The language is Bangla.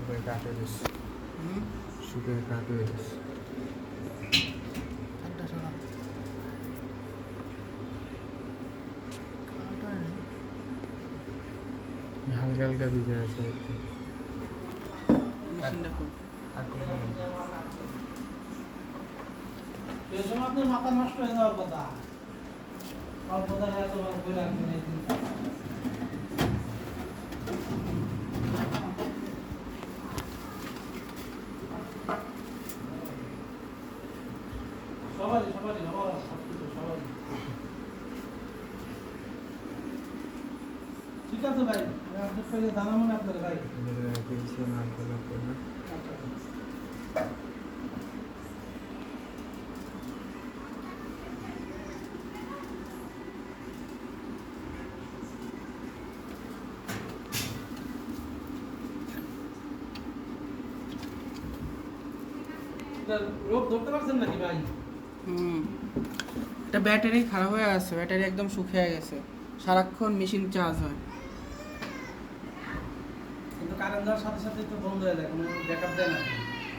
শুকিয়ে কাঠ হয়ে গেছে, শুকিয়ে কাঠ হয়ে গেছে। হালকা হালকা ভিজে আছে একটু। আপনার মাথা নষ্ট হয়ে যাওয়ার কথা, অল্প জায়গায় এত বড় করে রাখবেন এই চিন্তা। সবারই ঠিক আছে ভাই, আপনি পেলে জানাবো না আপনার ভাই। রোগ ধরতে পারছেন নাকি ভাই? এটা ব্যাটারি খারাপ হয়ে আছে, ব্যাটারি একদম শুকিয়ে গেছে, সারাক্ষণ মেশিন চার্জ হয়। কিন্তু কারেন্ট দেওয়ার সাথে সাথে তো বন্ধ হয়ে যায়, কোনো ব্যাকআপ দেয় না।